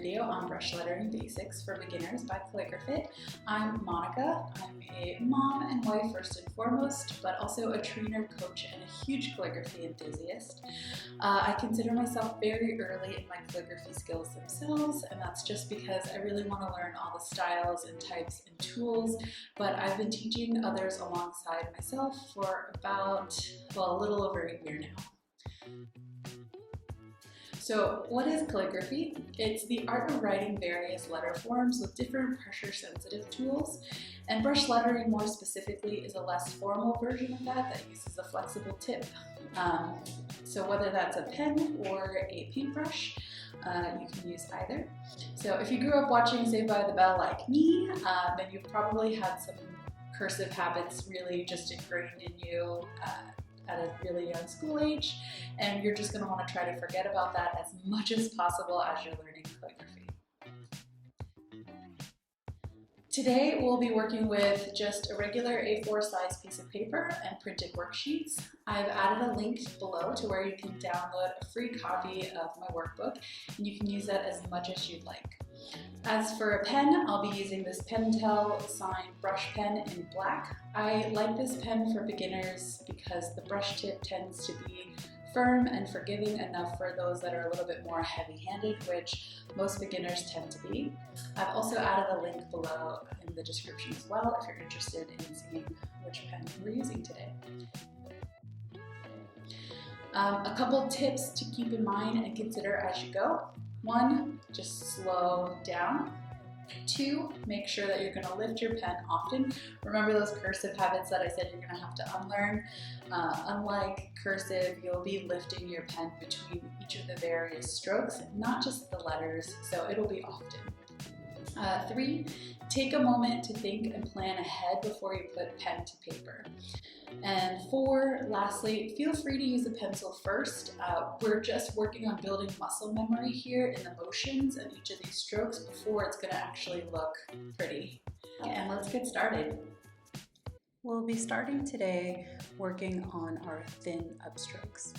video on brush lettering basics for beginners by CalligraFit. I'm Monica. I'm a mom and wife first and foremost, but also a trainer, coach, and a huge calligraphy enthusiast. I consider myself very early in my calligraphy skills themselves, and that's just because I really want to learn all the styles and types and tools, but I've been teaching others alongside myself for about, well, a little over a year now. So what is calligraphy? It's the art of writing various letter forms with different pressure-sensitive tools, and brush lettering more specifically is a less formal version of that uses a flexible tip. So whether that's a pen or a paintbrush, you can use either. So if you grew up watching Saved by the Bell like me, then you've probably had some cursive habits really just ingrained in you at a really young school age, and you're just going to want to try to forget about that as much as possible as you're learning calligraphy. Today we'll be working with just a regular A4 size piece of paper and printed worksheets. I've added a link below to where you can download a free copy of my workbook, and you can use that as much as you'd like. As for a pen, I'll be using this Pentel signed brush pen in black. I like this pen for beginners because the brush tip tends to be firm and forgiving enough for those that are a little bit more heavy-handed, which most beginners tend to be. I've also added a link below in the description as well if you're interested in seeing which pen we're using today. A couple tips to keep in mind and consider as you go. 1, just slow down. 2, make sure that you're going to lift your pen often. Remember those cursive habits that I said you're going to have to unlearn? Unlike cursive, you'll be lifting your pen between each of the various strokes, not just the letters, so it'll be often. 3, take a moment to think and plan ahead before you put pen to paper. And 4, lastly, feel free to use a pencil first. We're just working on building muscle memory here in the motions and each of these strokes before it's going to actually look pretty. And let's get started. We'll be starting today working on our thin upstrokes.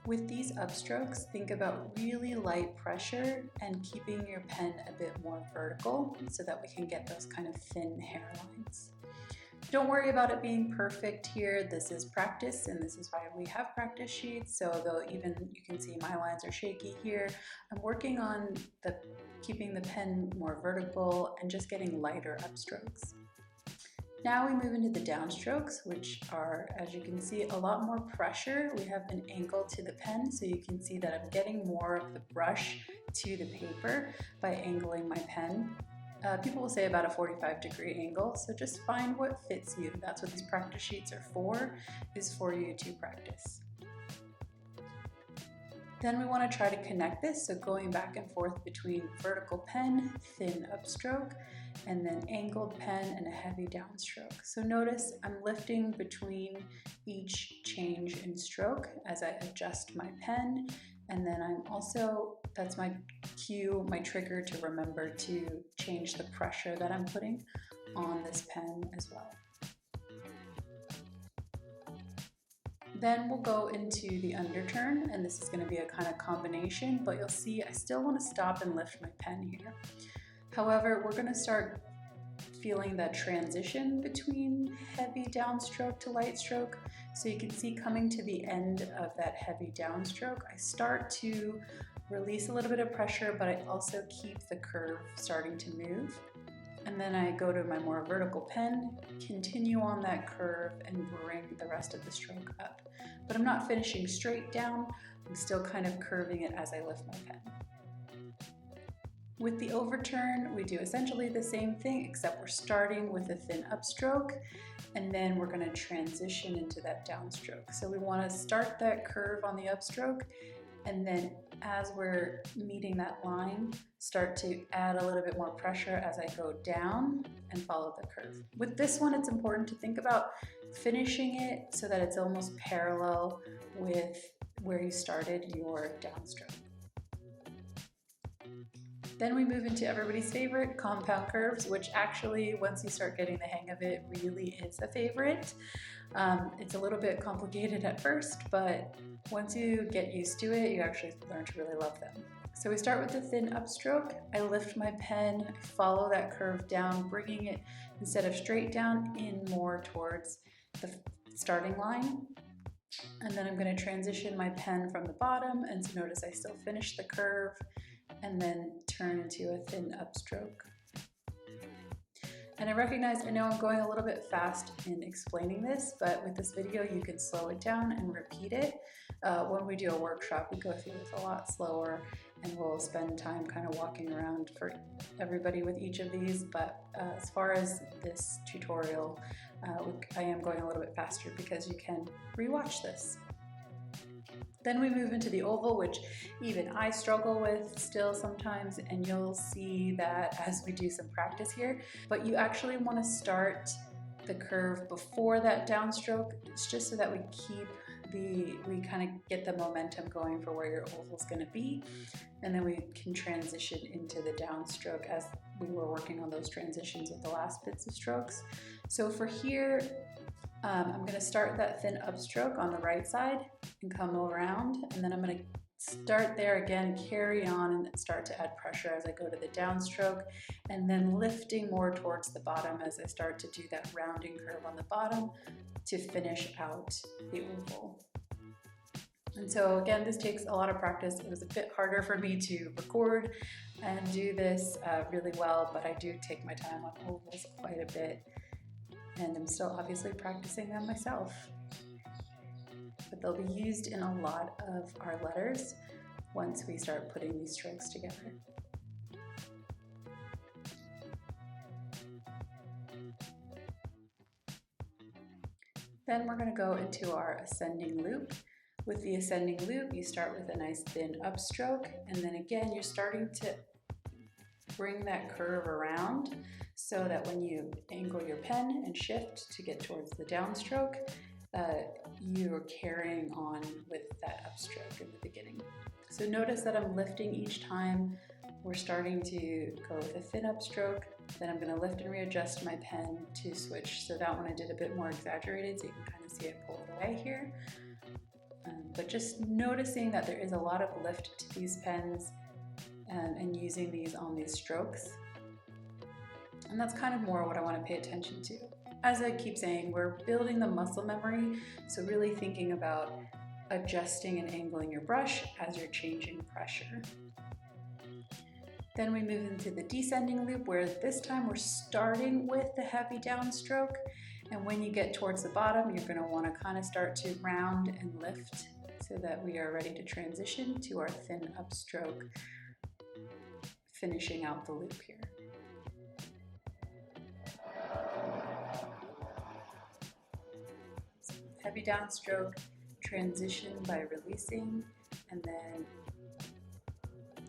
With these upstrokes, think about really light pressure and keeping your pen a bit more vertical so that we can get those kind of thin hairlines. Don't worry about it being perfect here. This is practice, and this is why we have practice sheets. So though even you can see my lines are shaky here, I'm working on keeping the pen more vertical and just getting lighter upstrokes. Now we move into the downstrokes, which are, as you can see, a lot more pressure. We have an angle to the pen, so you can see that I'm getting more of the brush to the paper by angling my pen. People will say about a 45-degree angle, so just find what fits you. That's what these practice sheets are for, is for you to practice. Then we want to try to connect this, so going back and forth between vertical pen, thin upstroke, and then angled pen and a heavy downstroke. So notice I'm lifting between each change in stroke as I adjust my pen, and then I'm also, that's my cue, my trigger to remember to change the pressure that I'm putting on this pen as well. Then we'll go into the underturn, and this is going to be a kind of combination, but you'll see I still want to stop and lift my pen here. However, we're going to start feeling that transition between heavy downstroke to light stroke. So you can see coming to the end of that heavy downstroke, I start to release a little bit of pressure, but I also keep the curve starting to move. And then I go to my more vertical pen, continue on that curve, and bring the rest of the stroke up. But I'm not finishing straight down, I'm still kind of curving it as I lift my pen. With the overturn, we do essentially the same thing, except we're starting with a thin upstroke, and then we're going to transition into that downstroke. So we want to start that curve on the upstroke, and then as we're meeting that line, start to add a little bit more pressure as I go down and follow the curve. With this one, it's important to think about finishing it so that it's almost parallel with where you started your downstroke. Then we move into everybody's favorite, compound curves, which actually, once you start getting the hang of it, really is a favorite. It's a little bit complicated at first, but once you get used to it, you actually learn to really love them. So we start with the thin upstroke. I lift my pen, I follow that curve down, bringing it, instead of straight down, in more towards the starting line. And then I'm going to transition my pen from the bottom, and so notice I still finish the curve and then turn into a thin upstroke. And I know I'm going a little bit fast in explaining this, but with this video you can slow it down and repeat it. When we do a workshop, we go through this a lot slower, and we'll spend time kind of walking around for everybody with each of these, but as far as this tutorial, I am going a little bit faster because you can rewatch this. Then we move into the oval, which even I struggle with still sometimes, and you'll see that as we do some practice here. But you actually want to start the curve before that downstroke. It's just so that we kind of get the momentum going for where your oval is going to be, and then we can transition into the downstroke as we were working on those transitions with the last bits of strokes. So for here, I'm going to start that thin upstroke on the right side and come around, and then I'm going to start there again, carry on, and start to add pressure as I go to the downstroke, and then lifting more towards the bottom as I start to do that rounding curve on the bottom to finish out the oval. And so again, this takes a lot of practice. It was a bit harder for me to record and do this really well, but I do take my time on ovals quite a bit, and I'm still obviously practicing them myself. But they'll be used in a lot of our letters once we start putting these strokes together. Then we're going to go into our ascending loop. With the ascending loop, you start with a nice thin upstroke, and then again you're starting to bring that curve around so that when you angle your pen and shift to get towards the downstroke, you're carrying on with that upstroke in the beginning. So notice that I'm lifting each time. We're starting to go with a thin upstroke, then I'm going to lift and readjust my pen to switch. So that one I did a bit more exaggerated, so you can kind of see it pull it away here. But just noticing that there is a lot of lift to these pens, and using these on these strokes. And that's kind of more what I want to pay attention to. As I keep saying, we're building the muscle memory, so really thinking about adjusting and angling your brush as you're changing pressure. Then we move into the descending loop, where this time we're starting with the heavy downstroke, and when you get towards the bottom, you're going to want to kind of start to round and lift so that we are ready to transition to our thin upstroke, finishing out the loop here. So heavy downstroke, transition by releasing, and then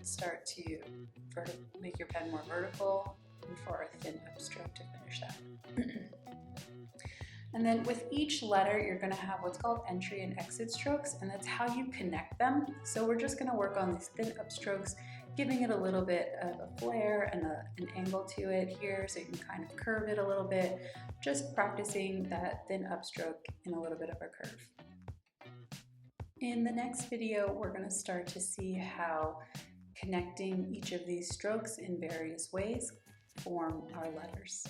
start to make your pen more vertical before a thin upstroke to finish that. And then with each letter, you're going to have what's called entry and exit strokes, and that's how you connect them. So we're just going to work on these thin upstrokes, giving it a little bit of a flare and an angle to it here, so you can kind of curve it a little bit, just practicing that thin upstroke in a little bit of a curve. In the next video, we're going to start to see how connecting each of these strokes in various ways form our letters.